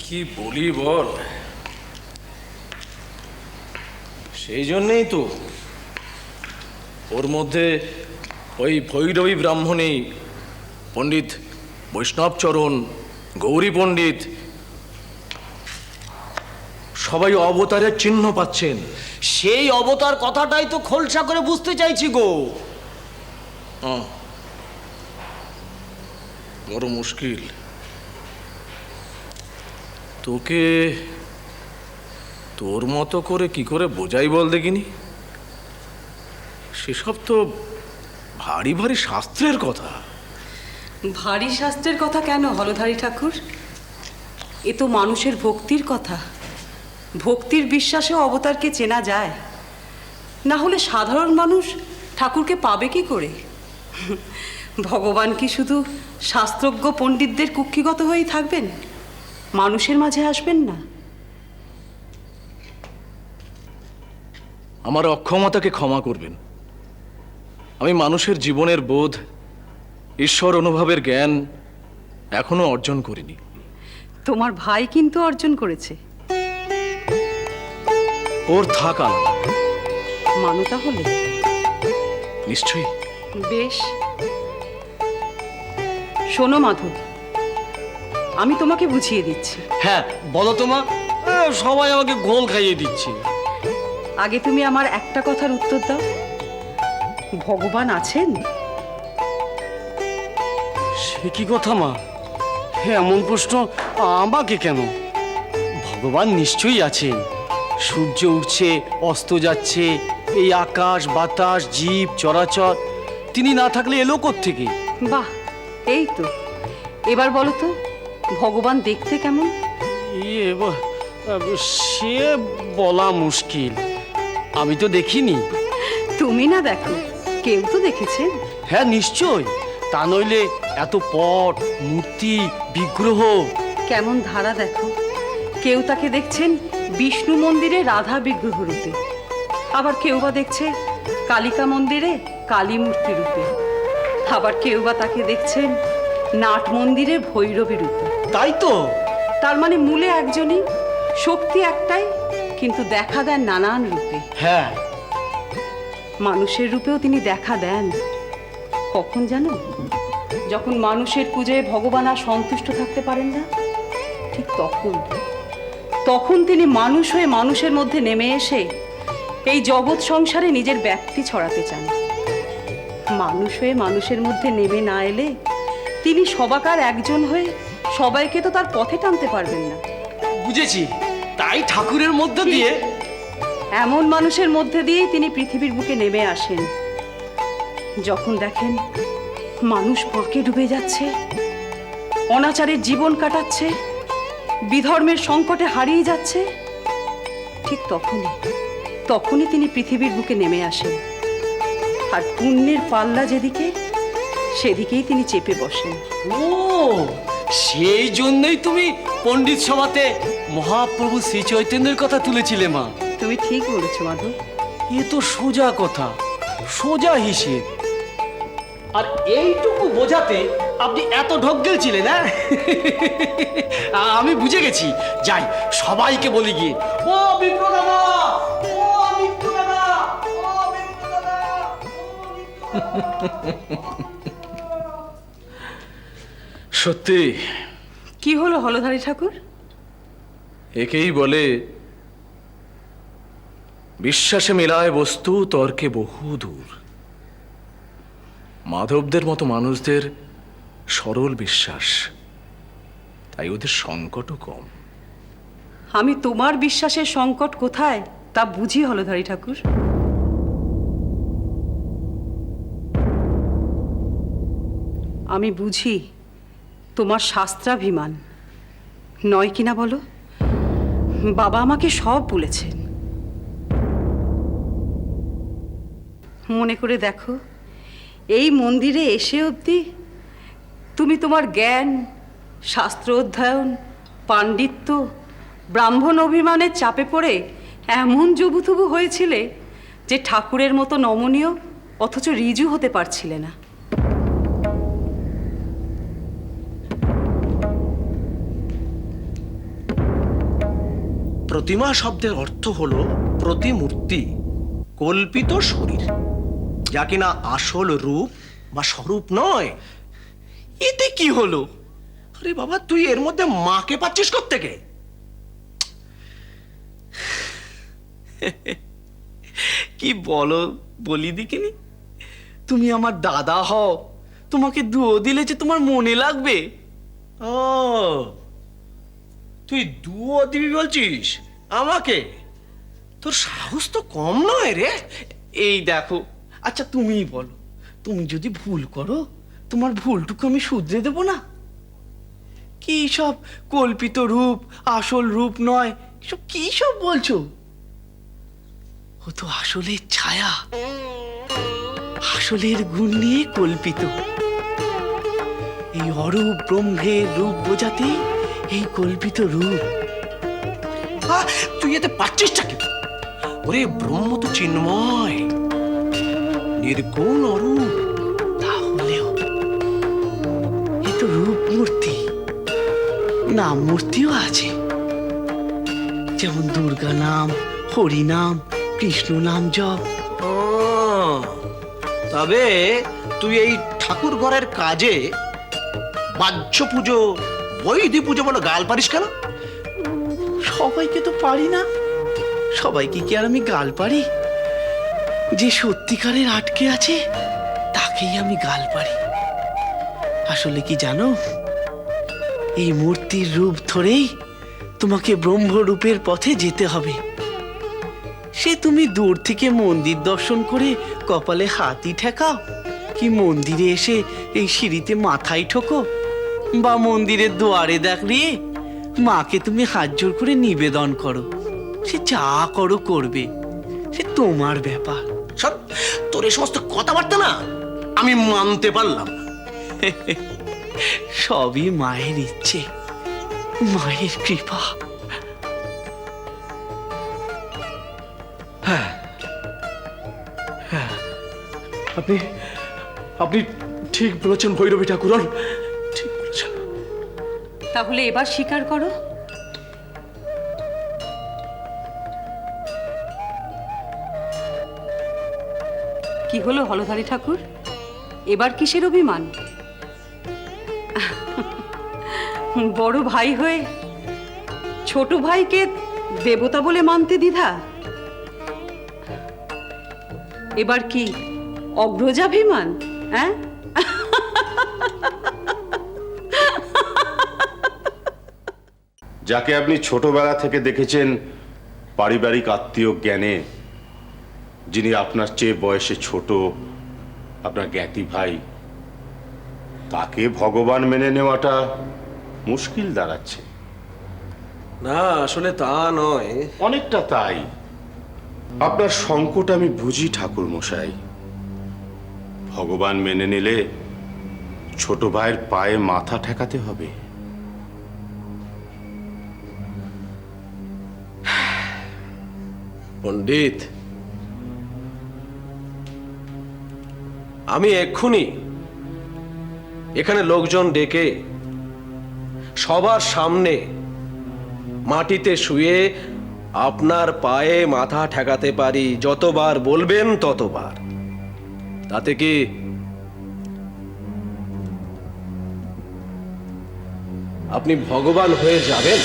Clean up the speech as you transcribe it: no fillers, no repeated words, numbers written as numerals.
কি বলি বল। সেই জন্যেই তো ওর মধ্যে ওই ভৈরবী ব্রাহ্মণী, পণ্ডিত বৈষ্ণবচরণ, গৌরী পণ্ডিত সবাই অবতারের চিহ্ন পাচ্ছেন। সেই অবতার কথাটাই তো খোলসা করে বুঝতে চাইছি গো। বড় মুশকিল। তোকে তোর মতো করে কি করে বোঝাই বল দেখিনি? সেসব তো ভারী ভারী শাস্ত্রের কথা। ভারী শাস্ত্রের কথা কেন হলধারী ঠাকুর? এ তো মানুষের ভক্তির কথা। ভক্তির বিশ্বাসে অবতারকে চেনা যায়, না হলে সাধারণ মানুষ ঠাকুরকে পাবে কি করে? ভগবান কি শুধু শাস্ত্রজ্ঞ পণ্ডিতদের কুক্ষিগত হয়েই থাকবেন, মানুষের মাঝে আসবেন না? আমার অক্ষমতাকে ক্ষমা করবেন। আমি মানুষের জীবনের বোধ, ঈশ্বর অনুভবের জ্ঞান এখনো অর্জন করিনি। তোমার ভাই কিন্তু অর্জন করেছে। ওর থাক আলাদা। মানো তাহলে? নিশ্চয়ই। বেশ, শোনো মাধব, আমি তোমাকে বুঝিয়ে দিচ্ছি। হ্যাঁ বলো তো মা, সবাই আমাকে গোল খাইয়ে দিচ্ছে। আগে তুমি আমার একটা কথার উত্তর দাও, ভগবান আছেন? সে কি কথা মা, এমন প্রশ্ন আমাকে কেন? ভগবান নিশ্চয়ই আছেন। সূর্য উঠছে, অস্ত যাচ্ছে, এই আকাশ বাতাস জীব চরাচর, তিনি না থাকলে এলো কোত্থেকে? বাহ, এই তো। এবার বলো তো, ভগবান দেখতে কেমন? সে বলা মুশকিল, আমি তো দেখিনি। তুমি না দেখো, কেউ তো দেখেছে। হ্যাঁ নিশ্চয়, তা নইলে এত পট মূর্তি বিগ্রহ। কেমন ধারা দেখো, কেউ তাকে দেখছেন বিষ্ণু মন্দিরে রাধা বিগ্রহ রূপে, আবার কেউ বা দেখছে কালিকা মন্দিরে কালী মূর্তি রূপে, আবার কেউ বা তাকে দেখছেন নাট মন্দিরে ভৈরবী রূপে। তাই তো। তার মানে মূলে একজনই, শক্তি একটাই, কিন্তু দেখা দেন নানান রূপে। হ্যাঁ, মানুষের রূপেও তিনি দেখা দেন। কখন জানো? যখন মানুষের পূজায় ভগবান আর সন্তুষ্ট থাকতে পারেন না, ঠিক তখন তিনি মানুষ হয়ে মানুষের মধ্যে নেমে এসে এই জগৎ সংসারে নিজের ব্যাপ্তি ছড়াতে চান। মানুষ হয়ে মানুষের মধ্যে নেমে না এলে তিনি সবাকার একজন হয়ে সবাইকে তো তার পথে টানতে পারবেন না। বুঝেছি, তাই ঠাকুরের মধ্যে দিয়ে এমন মানুষের মধ্যে দিয়েই তিনি পৃথিবীর বুকে নেমে আসেন। যখন দেখেন মানুষ পাকে ডুবে যাচ্ছে, অনাচারের জীবন কাটাচ্ছে, বিধর্মের সংকটে হারিয়ে যাচ্ছে, ঠিক তখনই তিনি পৃথিবীর বুকে নেমে আসেন। আর পুণ্যের পাল্লা যেদিকে, সেদিকেই তিনি চেপে বসেন। ও, সেই জন্যই তুমি পণ্ডিত সভাতে মহাপ্রভু শ্রী চৈতন্যের কথা তুলেছিলে মা। তুমি ঠিক বলেছো মাধব। এ তো সোজা কথা, সোজা হিসেব। আর এইটুকু বোঝাতে আপনি এত ঢোক গেছিলেন? হ্যাঁ, আমি বুঝে গেছি। যাই, সবাইকে বলি গিয়ে, ও বিপ্র দাদা, ও বিপ্র দাদা, ও বিপ্র দাদা, ও বিপ্র দাদা। সত্যি। কি হলো হলধারী ঠাকুর? একেই বলে বিশ্বাসে মেলায় বস্তু, তর্কে বহু দূর। মাধবদের মতো মানুষদের সরল বিশ্বাস, তাই ওদের সংকটও কম। আমি তোমার বিশ্বাসের সংকট কোথায় তা বুঝি হলধারী ঠাকুর। আমি বুঝি তোমার শাস্ত্রাভিমান, নয় কিনা বলো? বাবা আমাকে সব বলেছেন। মনে করে দেখো, এই মন্দিরে এসে অবধি তুমি তোমার জ্ঞান, শাস্ত্র অধ্যয়ন, পাণ্ডিত্য, ব্রাহ্মণ অভিমানের চাপে পড়ে এমন জবুথুবু হয়েছিলে যে ঠাকুরের মতো নমনীয় অথচ রিজু হতে পারছিলে না। প্রতিমা শব্দের অর্থ হলো প্রতিমূর্তি, কল্পিত শরীর, যা কিনা আসল রূপ বা স্বরূপ নয়। এতে কি হলো? আরে বাবা, তুই এর মধ্যে মাকে পাচ্ছিস কোত্থেকে? কি বলো বলি দেখিনি, তুমি আমার দাদা হও, তোমাকে দুয়ো দিলে যে তোমার মনে লাগবে। ও, তুই দুয়ো দিবি বলছিস আমাকে? তোর সাহস তো কম নয় রে। এই দেখো, আচ্ছা তুমিই বলো, তুমি যদি ভুল করো, তোমার ভুলটুকু আমি শুধরে দেব না? কি সব কল্পিত রূপ, আসল রূপ নয়, সব কি সব বলছো? ও তো আসলের ছায়া, আসলের গুণ নিয়ে কল্পিত। এই অরূপ ব্রহ্মের রূপ বোঝাতে এই কল্পিত রূপ। তুই এতে পাচ্ছিসটা কি? ওরে, ব্রহ্ম তো চিন্ময়, নির্গুণ অরূপ। তাহলেও এ তো রূপ মূর্তি, নাম মূর্তিও আছে, যেমন দুর্গা নাম, হরি নাম, কৃষ্ণ নাম জপ। ও, তবে তুই এই ঠাকুর ঘরের কাজে বাহ্য পুজো, বৈধি পুজো বলে গাল পারিস কেন? সবাইকে তো পারি না, সবাইকে কি আর আমি গাল পারি? যে সত্যিকারের আটকে আছে তাকেই আমি গাল পারি। আসলে কি জানো, এই মূর্তির রূপ ধরেই তোমাকে ব্রহ্মরূপের পথে যেতে হবে। সে তুমি দূর থেকে মন্দির দর্শন করে কপালে হাতই ঠেকাও, কি মন্দিরে এসে এই সিঁড়িতে মাথায় ঠোকো, বা মন্দিরের দুয়ারে দাঁড়িয়ে মাকে তুমি হাত জোর করে নিবেদন করো, সে যা করো করবে, সে তোমার ব্যাপার। সব তোর এই সমস্ত কথাবার্তা না আমি মানতে পারলাম না। সবই মায়ের ইচ্ছে, মায়ের কৃপা। আপনি আপনি ঠিক বলেছেন ভৈরবী ঠাকুরন, ঠিক বলেছেন। তাহলে এবার স্বীকার করো, কি হলো হলধারী ঠাকুর, এবার কিসের অভিমান? বড় ভাই হয়ে ছোট ভাইকে দেবতা বলে মানতে দ্বিধা? এবার কি অগ্রজাভিমান? হ্যাঁ, যাকে আপনি ছোটবেলা থেকে দেখেছেন পারিবারিক আত্মীয় জ্ঞানে, যিনি আপনার চেয়ে বয়সে ছোট, আপনার জ্ঞাতি ভাই, তাকে ভগবান মেনে নেওয়াটা মুশকিল দাঁড়াচ্ছে। না, আসলে তা নয়। অনেকটা তাই। আপনার সংকট আমি বুঝি ঠাকুর মশাই। ভগবান মেনে নিলে ছোট ভাইয়ের পায়ে মাথা ঠেকাতে হবে। পণ্ডিত, আমি এক্ষুনি এখানে লোকজন ডেকে সবার সামনে মাটিতে শুয়ে আপনার পায়ে মাথা ঠেকাতে পারি, যতবার বলবেন ততবার। তাতে কি আপনি ভগবান হয়ে যাবেন?